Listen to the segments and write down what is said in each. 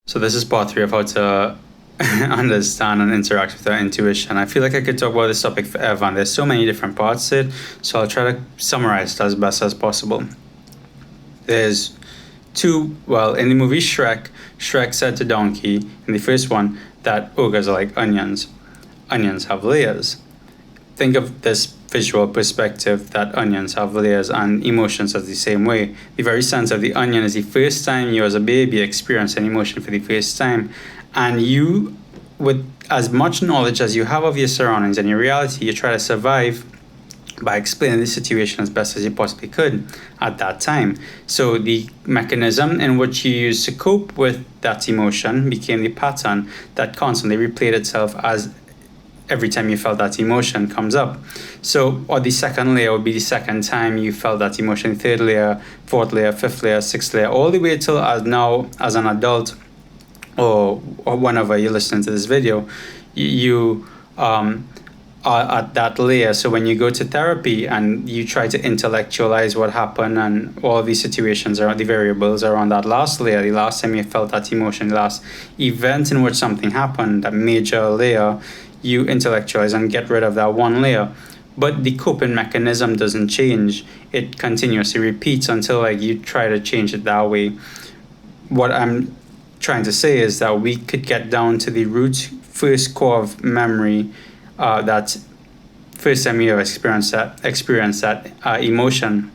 So this is part 3 of how to understand and interact with our intuition. I feel like I could talk about this topic forever, and there's so many different parts to it, so I'll try to summarize it as best as possible. There's in the movie Shrek said to Donkey, in the first one, that ogres are like onions. Onions have layers. Think of this visual perspective that onions have layers and emotions as the same way. The very sense of the onion is the first time you as a baby experience an emotion for the first time. And you, with as much knowledge as you have of your surroundings and your reality, you try to survive by explaining the situation as best as you possibly could at that time. So the mechanism in which you used to cope with that emotion became the pattern that constantly replayed itself as every time you felt that emotion comes up. So, or the second layer would be the second time you felt that emotion, third layer, fourth layer, fifth layer, sixth layer, all the way till as an adult, or whenever you're listening to this video, you are at that layer. So when you go to therapy and you try to intellectualize what happened and all these situations around the variables around that last layer, the last time you felt that emotion, the last event in which something happened, that major layer, you intellectualize and get rid of that one layer. But the coping mechanism doesn't change. It continuously repeats until you try to change it that way. What I'm trying to say is that we could get down to the root first core of memory, that first time you have experienced that emotion,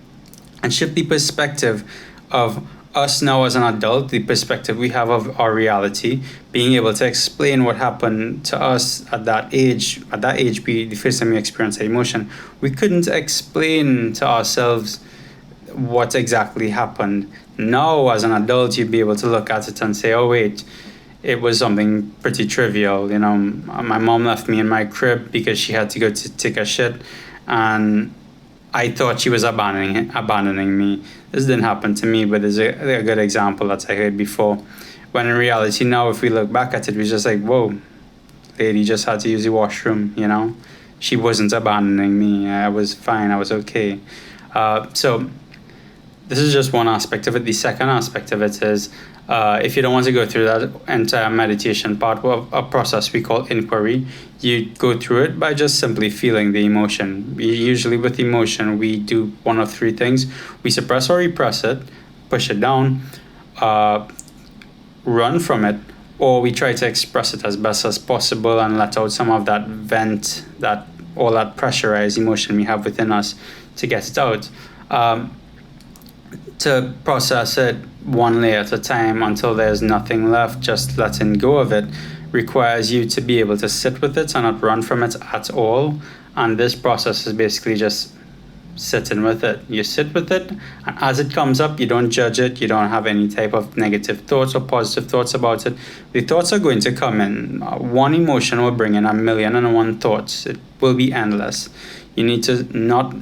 and shift the perspective of us now as an adult, the perspective we have of our reality, being able to explain what happened to us at that age, be the first time you experience that emotion. We couldn't explain to ourselves what exactly happened. Now, as an adult, you'd be able to look at it and say, oh, wait, it was something pretty trivial. My mom left me in my crib because she had to go to take a shit, and I thought she was abandoning me. This didn't happen to me, but there's a good example that I heard before. When in reality now, if we look back at it, we're just like, whoa, lady just had to use the washroom, She wasn't abandoning me. I was fine. I was okay. So this is just one aspect of it. The second aspect of it is, if you don't want to go through that entire meditation part of a process we call inquiry, you go through it by just simply feeling the emotion. Usually with emotion, we do one of three things. We suppress or repress it, push it down, run from it, or we try to express it as best as possible and let out some of that all that pressurized emotion we have within us to get it out. To process it one layer at a time until there's nothing left, just letting go of it, requires you to be able to sit with it and not run from it at all. And this process is basically just sitting with it. You sit with it, and as it comes up, you don't judge it. You don't have any type of negative thoughts or positive thoughts about it. The thoughts are going to come in. One emotion will bring in 1,000,001 thoughts. It will be endless. You need to not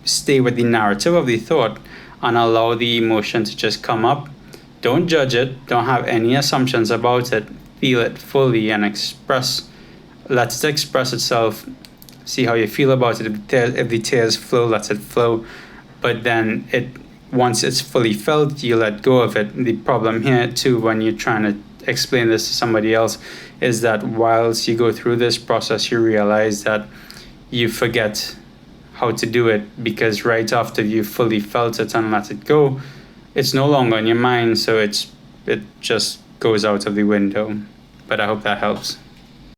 stay with the narrative of the thought and allow the emotion to just come up. Don't judge it. Don't have any assumptions about it. Feel it fully and let it express itself. See how you feel about it. If the tears flow, let it flow. But then once it's fully felt, you let go of it. The problem here too, when you're trying to explain this to somebody else, is that whilst you go through this process, you realize that you forget how to do it, because right after you fully felt it and let it go, it's no longer in your mind, so it just goes out of the window. But I hope that helps.